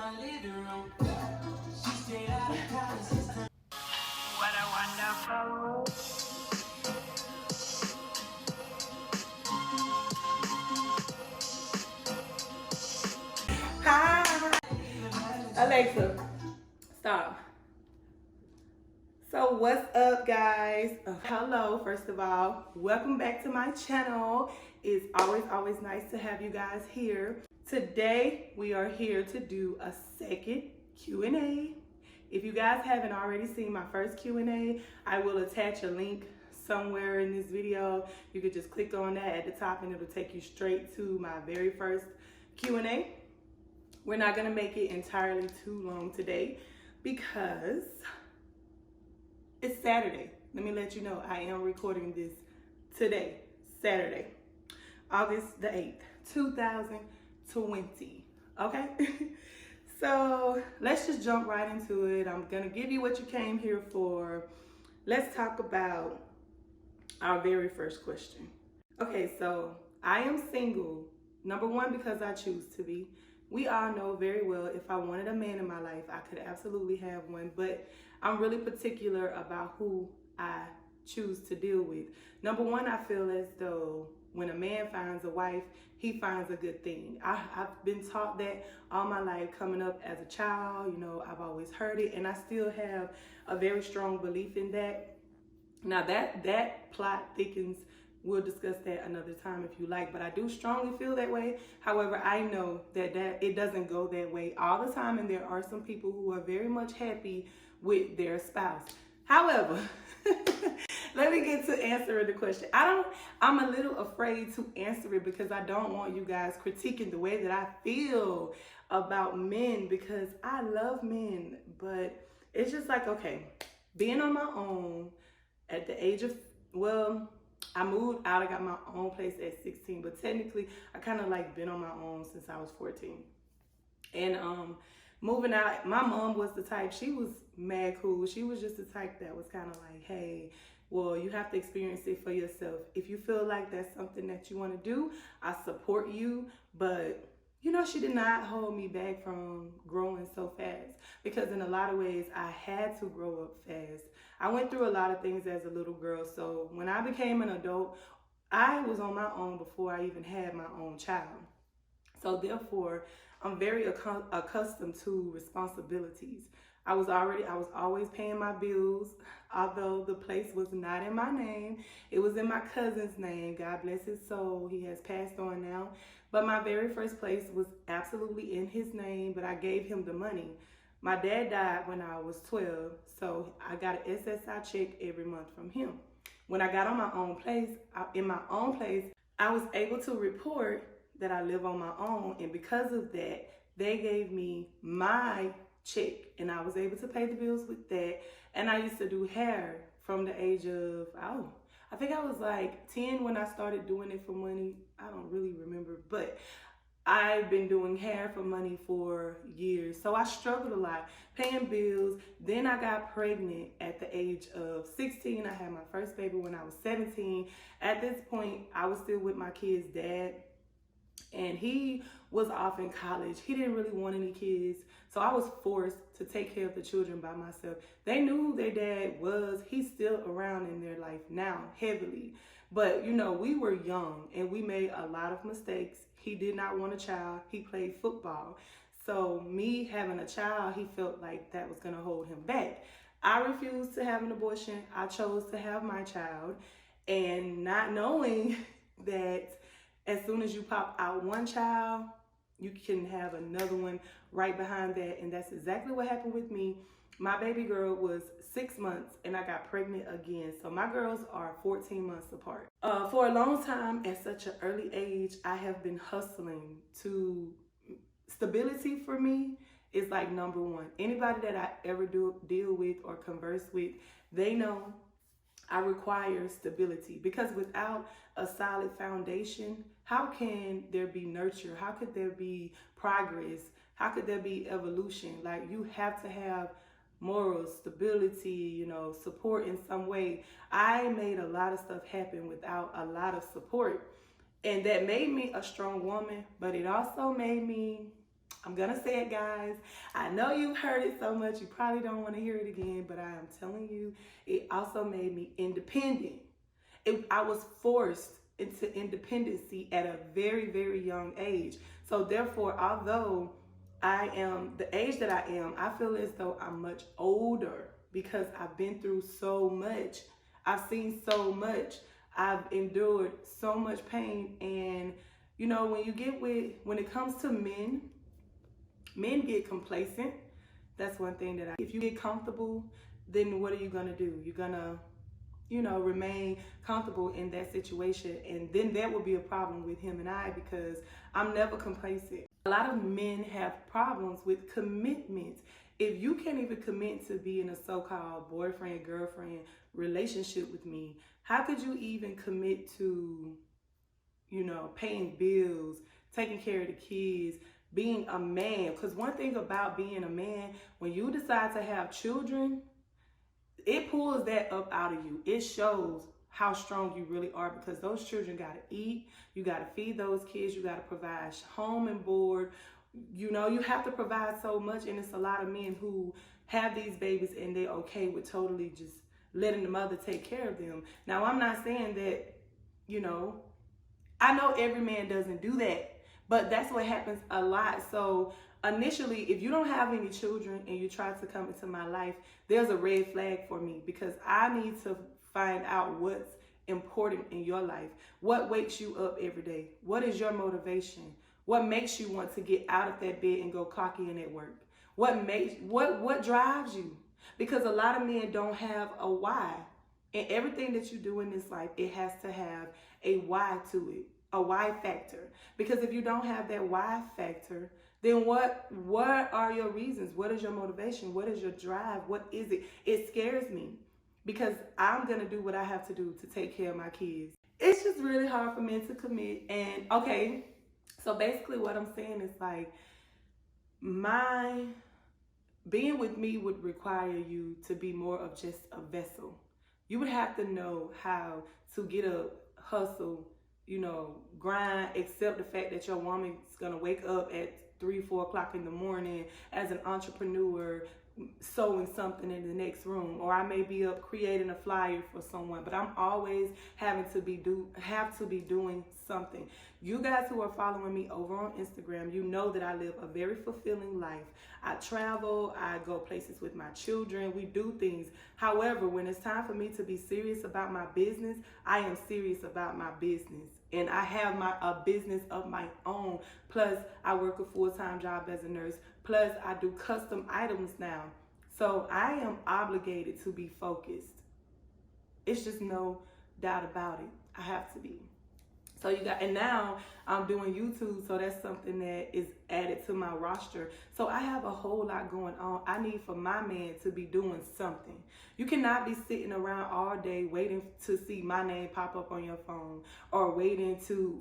my living room. She stayed out of college. What a wonderful world. Hi, Alexa, stop. So what's up, guys? Hello, first of all, welcome back to my channel. It's always nice to have you guys here. Today we are here to do a second Q&A. If you guys haven't already seen my first Q&A, I will attach a link somewhere in this video. You could just click on that at the top and it'll take you straight to my very first Q&A. We're not gonna make it entirely too long today because it's Saturday. Let me let you know, I am recording this today, Saturday, August the 8th, 2020, okay? So let's just jump right into it. I'm gonna give you what you came here for. Let's talk about our very first question. Okay, so I am single, number one, because I choose to be. We all know very well if I wanted a man in my life, I could absolutely have one, but I'm really particular about who I choose to deal with. Number one, I feel as though when a man finds a wife, he finds a good thing. I've been taught that all my life coming up as a child. You know, I've always heard it, and I still have a very strong belief in that. Now that plot thickens. We'll discuss that another time if you like, but I do strongly feel that way. However, I know that it doesn't go that way all the time, and there are some people who are very much happy with their spouse. However, let me get to answering the question. I'm a little afraid to answer it because I don't want you guys critiquing the way that I feel about men, because I love men, but it's just like, okay, being on my own at the age of, well, I moved out, I got my own place at 16, but technically I kind of like been on my own since I was 14. And moving out, my mom was the type, she was mad cool. She was just the type that was kind of like, hey, well, you have to experience it for yourself. If you feel like that's something that you want to do, I support you. But, you know, she did not hold me back from growing so fast, because in a lot of ways I had to grow up fast. I went through a lot of things as a little girl. So when I became an adult, I was on my own before I even had my own child. So therefore, I'm very accustomed to responsibilities. I was always paying my bills, although the place was not in my name. It was in my cousin's name. God bless his soul. He has passed on now. But my very first place was absolutely in his name, but I gave him the money. My dad died when I was 12, so I got an SSI check every month from him. When I got on my own place, I was able to report that I live on my own, and because of that, they gave me my check, and I was able to pay the bills with that. And I used to do hair from the age of, I think I was like 10 when I started doing it for money. I don't really remember, but I've been doing hair for money for years. So I struggled a lot paying bills. Then I got pregnant at the age of 16. I had my first baby when I was 17. At this point, I was still with my kid's dad, and he was off in college. He didn't really want any kids. So I was forced to take care of the children by myself. They knew who their dad was. He's still around in their life now, heavily. But, you know, we were young and we made a lot of mistakes. He did not want a child. He played football. So me having a child, he felt like that was going to hold him back. I refused to have an abortion. I chose to have my child, and not knowing that as soon as you pop out one child, you can have another one right behind that. And that's exactly what happened with me. My baby girl was 6 months and I got pregnant again. So my girls are 14 months apart. For a long time, at such an early age, I have been hustling to stability. For me is like number one. Anybody that I ever deal with or converse with, they know I require stability, because without a solid foundation, how can there be nurture? How could there be progress? How could there be evolution? Like, you have to have morals, stability, you know, support in some way. I made a lot of stuff happen without a lot of support, and that made me a strong woman, but it also made me I'm gonna say it, guys. I know you've heard it so much, you probably don't want to hear it again, but I am telling you, it also made me independent. I was forced into independency at a very, very young age. So therefore, although I am the age that I am, I feel as though I'm much older because I've been through so much. I've seen so much. I've endured so much pain. And you know, when it comes to men get complacent. That's one thing if you get comfortable, then what are you gonna do? You're gonna, remain comfortable in that situation. And then that would be a problem with him and I, because I'm never complacent. A lot of men have problems with commitment. If you can't even commit to be in a so-called boyfriend, girlfriend relationship with me, how could you even commit to, paying bills, taking care of the kids, being a man? Because one thing about being a man, when you decide to have children, it pulls that up out of you. It shows how strong you really are, because those children got to eat. You got to feed those kids. You got to provide home and board. You have to provide so much. And it's a lot of men who have these babies and they're okay with totally just letting the mother take care of them. Now, I'm not saying that, I know every man doesn't do that, but that's what happens a lot. So initially, if you don't have any children and you try to come into my life, there's a red flag for me, because I need to find out what's important in your life. What wakes you up every day? What is your motivation? What makes you want to get out of that bed and go clock in at work? What drives you? Because a lot of men don't have a why. And everything that you do in this life, it has to have a why to it, a why factor. Because if you don't have that why factor, then what are your reasons? What is your motivation? What is your drive? What is it? It scares me, because I'm going to do what I have to do to take care of my kids. It's just really hard for men to commit. And okay, so basically what I'm saying is, like, being with me would require you to be more of just a vessel. You would have to know how to get up, hustle, grind, accept the fact that your woman's gonna wake up at 3-4 o'clock in the morning as an entrepreneur, sewing something in the next room, or I may be up creating a flyer for someone, but I'm always have to be doing something. You guys who are following me over on Instagram, you know that I live a very fulfilling life. I travel, I go places with my children, we do things. However, when it's time for me to be serious about my business, I am serious about my business. And I have a business of my own. Plus, I work a full-time job as a nurse. Plus, I do custom items now. So I am obligated to be focused. It's just no doubt about it. I have to be. So and now I'm doing YouTube, so that's something that is added to my roster. So I have a whole lot going on. I need for my man to be doing something. You cannot be sitting around all day waiting to see my name pop up on your phone, or waiting to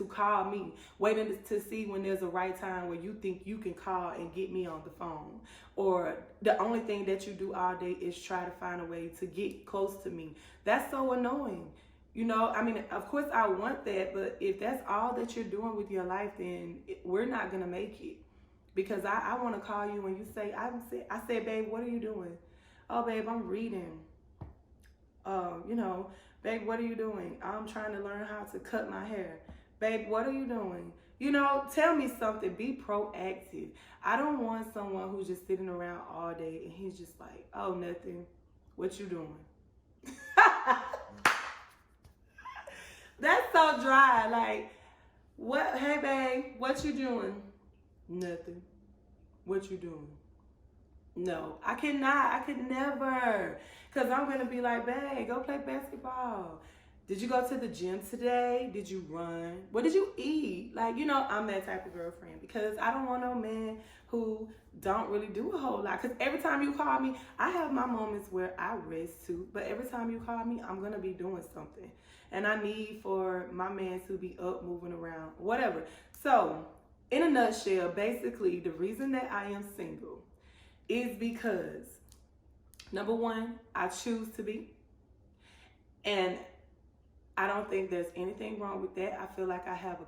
call me, waiting to see when there's a right time where you think you can call and get me on the phone. Or the only thing that you do all day is try to find a way to get close to me. That's so annoying. Of course I want that, but if that's all that you're doing with your life, then we're not going to make it. Because I want to call you and you say, I said, babe, what are you doing? Oh, babe, I'm reading. Babe, what are you doing? I'm trying to learn how to cut my hair. Babe, what are you doing? Tell me something. Be proactive. I don't want someone who's just sitting around all day and he's just like, oh, nothing. What you doing? That's so dry. Like, what? Hey, babe, what you doing? Nothing. What you doing? No, I cannot. I could never. Because I'm going to be like, babe, go play basketball. Did you go to the gym today? Did you run? What did you eat? Like, I'm that type of girlfriend, because I don't want no man who don't really do a whole lot. Because every time you call me, I have my moments where I rest too. But every time you call me, I'm going to be doing something. And I need for my man to be up, moving around, whatever. So, in a nutshell, basically, the reason that I am single is because, number one, I choose to be. And I don't think there's anything wrong with that. I feel like I have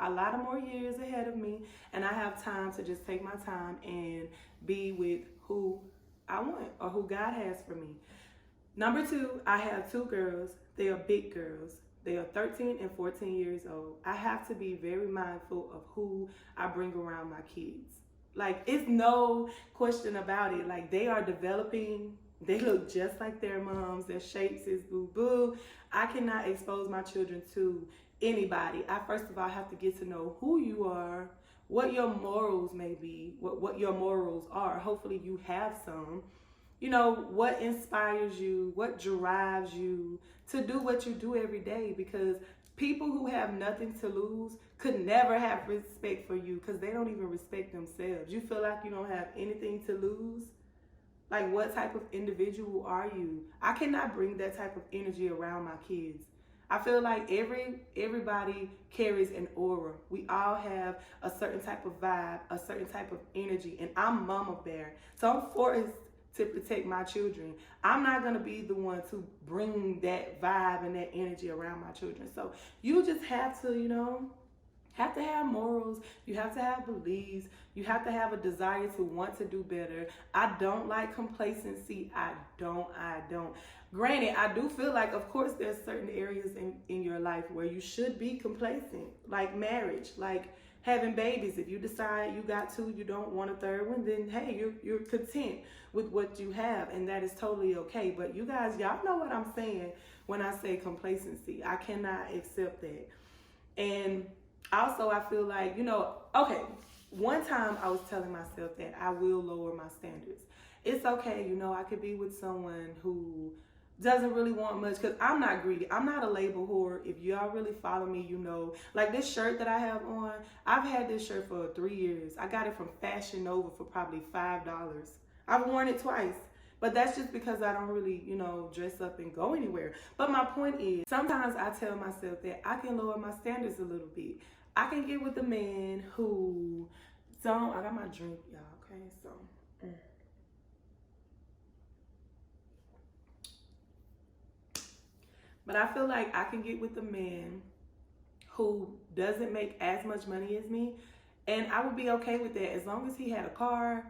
a lot of more years ahead of me, and I have time to just take my time and be with who I want or who God has for me. Number two, I have two girls. They are big girls. They are 13 and 14 years old. I have to be very mindful of who I bring around my kids. Like, it's no question about it. Like, they are developing. They look just like their moms. Their shapes is boo-boo. I cannot expose my children to anybody. I, first of all, have to get to know who you are, what your morals may be, what your morals are. Hopefully you have some. You know, what inspires you, what drives you to do what you do every day, because people who have nothing to lose could never have respect for you because they don't even respect themselves. You feel like you don't have anything to lose? Like, what type of individual are you? I cannot bring that type of energy around my kids. I feel like everybody carries an aura. We all have a certain type of vibe, a certain type of energy, and I'm Mama Bear. So I'm forced to protect my children. I'm not gonna be the one to bring that vibe and that energy around my children. So you just have to, have to have morals. You have to have beliefs. You have to have a desire to want to do better. I don't like complacency. I don't. Granted, I do feel like, of course, there's certain areas in your life where you should be complacent, like marriage, like having babies. If you decide you got two, you don't want a third one, then hey, you're content with what you have, and that is totally okay. But you guys, y'all know what I'm saying when I say complacency. I cannot accept that. And also, I feel like, okay, one time I was telling myself that I will lower my standards. It's okay, I could be with someone who doesn't really want much, because I'm not greedy. I'm not a label whore. If y'all really follow me, like this shirt that I have on, I've had this shirt for 3 years. I got it from Fashion Nova for probably $5. I've worn it twice, but that's just because I don't really, dress up and go anywhere. But my point is, sometimes I tell myself that I can lower my standards a little bit. I can get with a man who don't, I got my drink, y'all, okay, so. But I feel like I can get with a man who doesn't make as much money as me, and I would be okay with that as long as he had a car,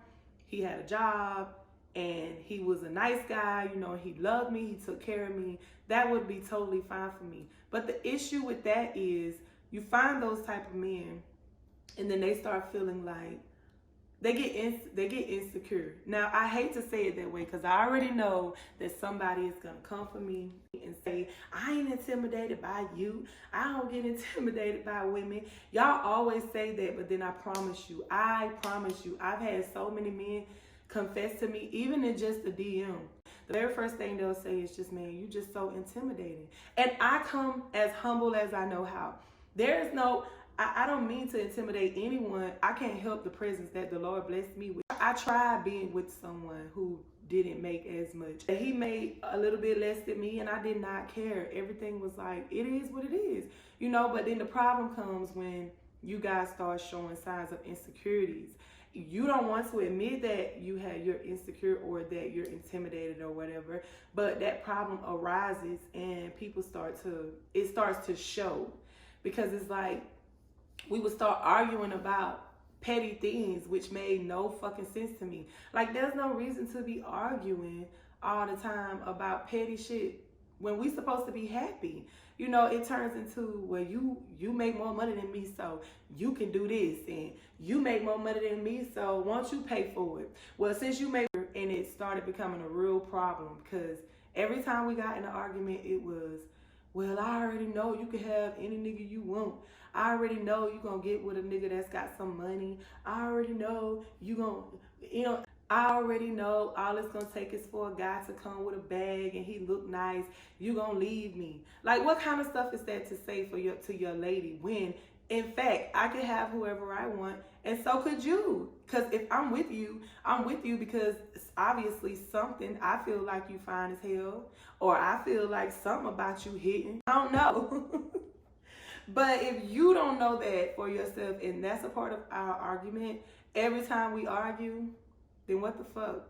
he had a job, and he was a nice guy, he loved me, he took care of me. That would be totally fine for me. But the issue with that is you find those type of men, and then they start feeling like they get insecure. Now, I hate to say it that way because I already know that somebody is going to come for me and say, I ain't intimidated by you. I don't get intimidated by women. Y'all always say that, but then I promise you, I've had so many men confess to me, even in just the DM. The very first thing they'll say is just, man, you just so intimidating. And I come as humble as I know how. There's no... I don't mean to intimidate anyone. I can't help the presence that the Lord blessed me with. I tried being with someone who didn't make as much. He made a little bit less than me, and I did not care. Everything was like, it is what it is. But then the problem comes when you guys start showing signs of insecurities. You don't want to admit that you're insecure or that you're intimidated or whatever, but that problem arises and it starts to show, because it's like, we would start arguing about petty things, which made no fucking sense to me. Like, there's no reason to be arguing all the time about petty shit when we supposed to be happy. It turns into, well, you make more money than me, so you can do this, and you make more money than me, so won't you pay for it? Well, since you made it, and it started becoming a real problem, because every time we got in an argument, it was, well, I already know you can have any nigga you want. I already know you gonna get with a nigga that's got some money. I already know I already know all it's gonna take is for a guy to come with a bag and he look nice. You gonna leave me. Like, what kind of stuff is that to say to your lady, when in fact I could have whoever I want, and so could you? Because if I'm with you because it's obviously something. I feel like you fine as hell, or I feel like something about you hitting. I don't know. But if you don't know that for yourself, and that's a part of our argument, every time we argue, then what the fuck?